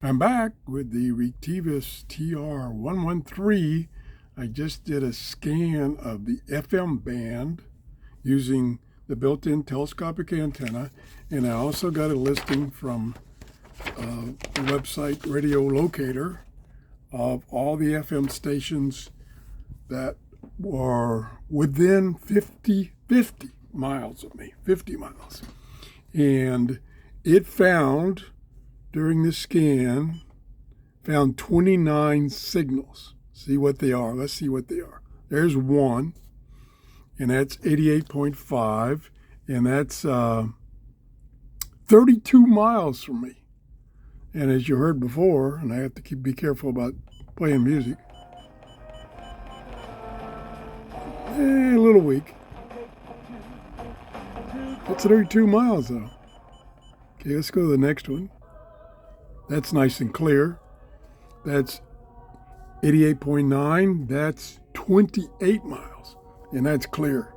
I'm back with the Retekess TR113. I just did a scan of the FM band using the built-in telescopic antenna, and I also got a listing from the website Radio Locator of all the FM stations that were within 50 miles of me, 50 miles. And it found, during the scan, found 29 signals. See what they are. Let's see what they are. There's one, and that's 88.5, and that's 32 miles from me. And as you heard before, and I have to be careful about playing music, a little weak. That's 32 miles though. Okay, let's go to the next one. That's nice and clear. That's 88.9. That's 28 miles, and that's clear.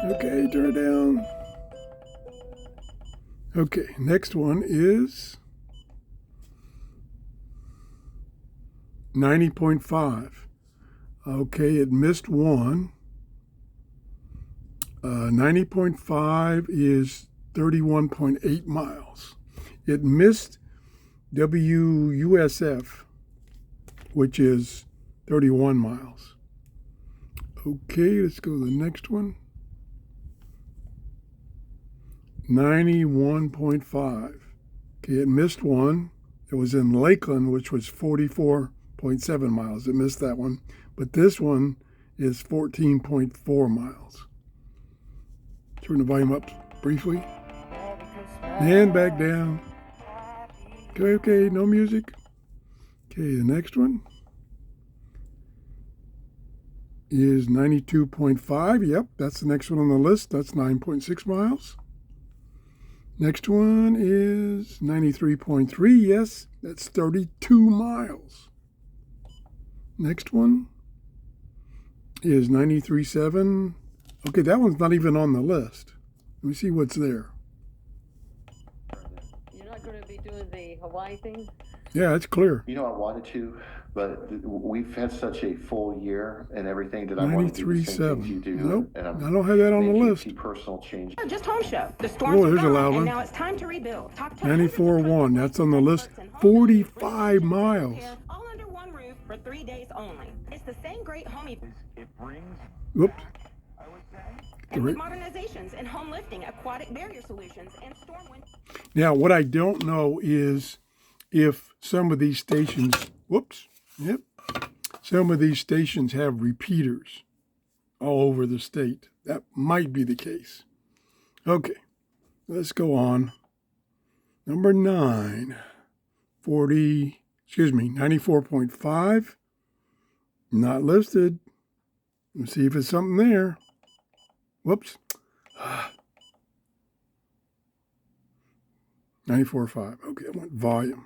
Okay, turn it down. Okay, next one is 90.5. Okay, it missed one. 90.5 is 31.8 miles. It missed WUSF, which is 31 miles. Okay, let's go to the next one. 91.5. Okay, it missed one. It was in Lakeland, which was 44.7 miles. It missed that one. But this one is 14.4 miles. Turn the volume up briefly. And back down. Okay, no music. Okay, the next one is 92.5. Yep, that's the next one on the list. That's 9.6 miles. Next one is 93.3. Yes, that's 32 miles. Next one is 93.7. Okay, that one's not even on the list. Let me see what's there. You're not going to be doing the Hawaii thing? Yeah, it's clear. You know, I wanted to, but we've had such a full year and everything that I want to do the same things you do. Nope, and I don't have that on the list. Personal change. Just home show. The storms there's a loud one. and now it's time to rebuild. 94.1. That's on the list. 45 miles. All under one roof for 3 days only. It's the same great homey. It brings. Whoops. And with modernizations and home lifting, aquatic barrier solutions, and storm wind. Now, what I don't know is if some of these stations, some of these stations have repeaters all over the state. That might be the case. Okay, let's go on. Number 9, 94.5. Not listed. Let's see if it's something there. Whoops. 94.5. Okay, I want volume.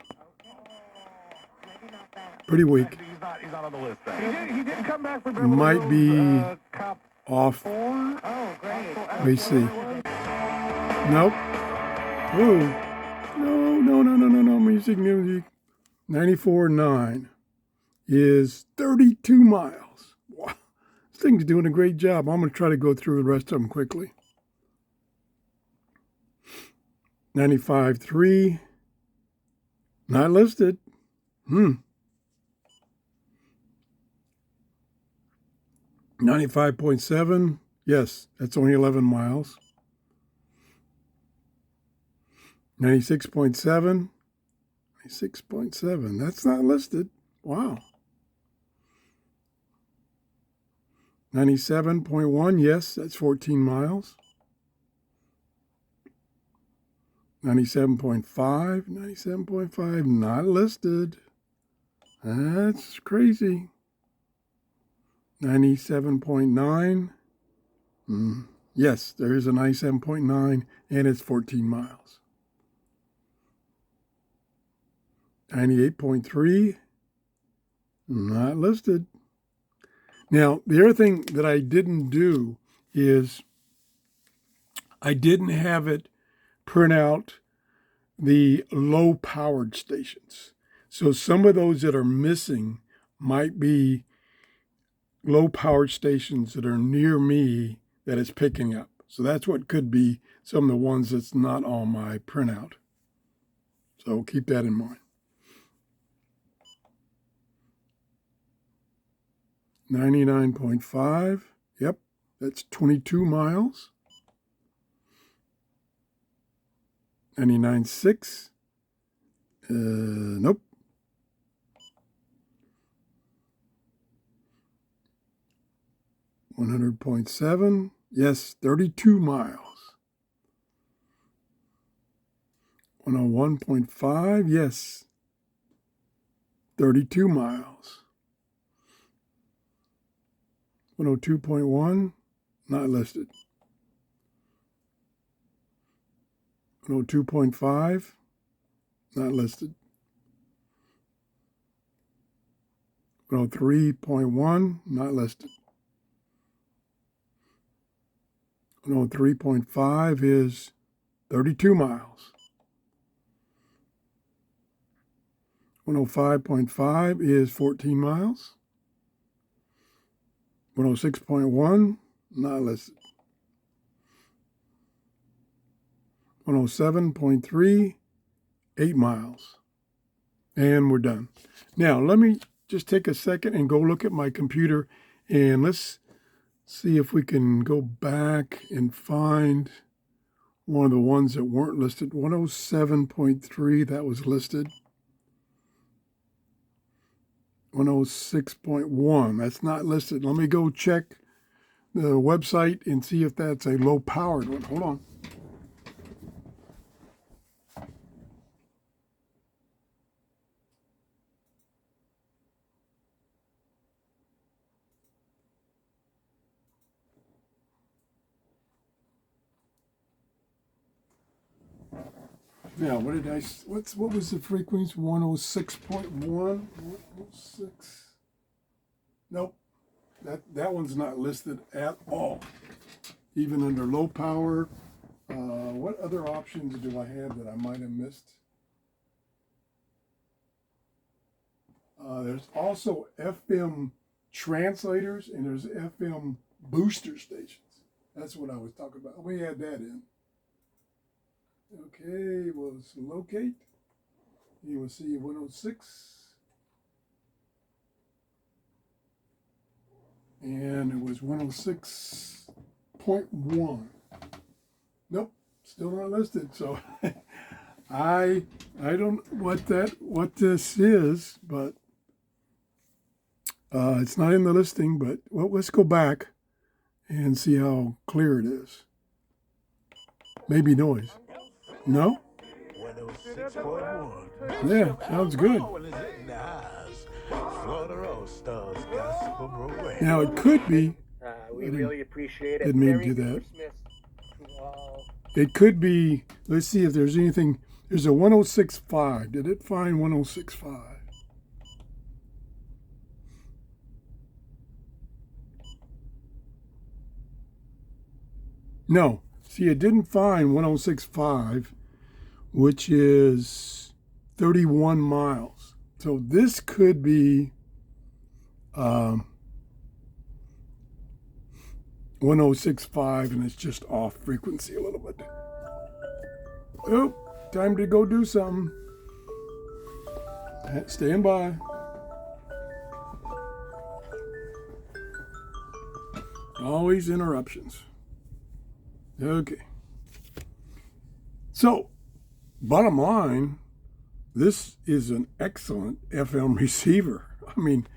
Pretty weak. He's not on the list. He didn't come back for Might be off. Oh, great. Let me see. Nope. Oh. No. Music. 94.9 is 32 miles. Wow. This thing's doing a great job. I'm going to try to go through the rest of them quickly. 95.3. Not listed. 95.7. Yes, that's only 11 miles. 96.7. 96.7. That's not listed. Wow. 97.1. Yes, that's 14 miles. 97.5. 97.5. Not listed. That's crazy. 97.9. Yes, there is a 97.9, and it's 14 miles. 98.3. Not listed. Now, the other thing that I didn't do is I didn't have it print out the low-powered stations. So some of those that are missing might be low-powered stations that are near me that it's picking up. So that's what could be some of the ones that's not on my printout. So keep that in mind. 99.5. Yep, that's 22 miles. 99.6. Nope. 100.7. Yes, 32 miles. 101.5. Yes, 32 miles. 102.1. Not listed. 102.5. Not listed. 103.1. Not listed. 103.5 is 32 miles. 105.5 is 14 miles. 106.1, not listed. 107.3, 8 miles. And we're done. Now, let me just take a second and go look at my computer, and let's see if we can go back and find one of the ones that weren't listed. 107.3, that was listed. 106.1, that's not listed. Let me go check the website and see if that's a low-powered one. Hold on. Now, what was the frequency? 106.1? 106. Nope. That one's not listed at all. Even under low power. What other options do I have that I might have missed? There's also FM translators and there's FM booster stations. That's what I was talking about. We had that in. Okay, we'll locate. You will see 106. And it was 106.1. Nope, still not listed. So I don't know what this is, but it's not in the listing. But well, let's go back and see how clear it is. Maybe noise. No? 106.1. Yeah, sounds good. Now it could be. We really appreciate it. Didn't mean to do that. It could be. Let's see if there's anything. There's a 106.5. Did it find 106.5? No. See, it didn't find 106.5, which is 31 miles. So this could be 106.5, and it's just off frequency a little bit. Oh, time to go do something. Stand by. Always interruptions. Okay. So, bottom line, this is an excellent FM receiver. I mean,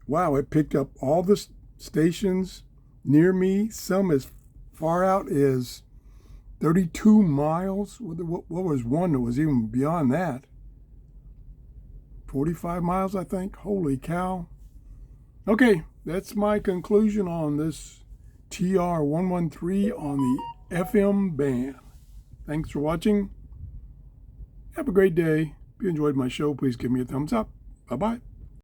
wow, it picked up all the stations near me, some as far out as 32 miles. What was one that was even beyond that? 45 miles, I think. Holy cow. Okay, that's my conclusion on this TR113 on the FM band. Thanks for watching. Have a great day. If you enjoyed my show, please give me a thumbs up. Bye-bye.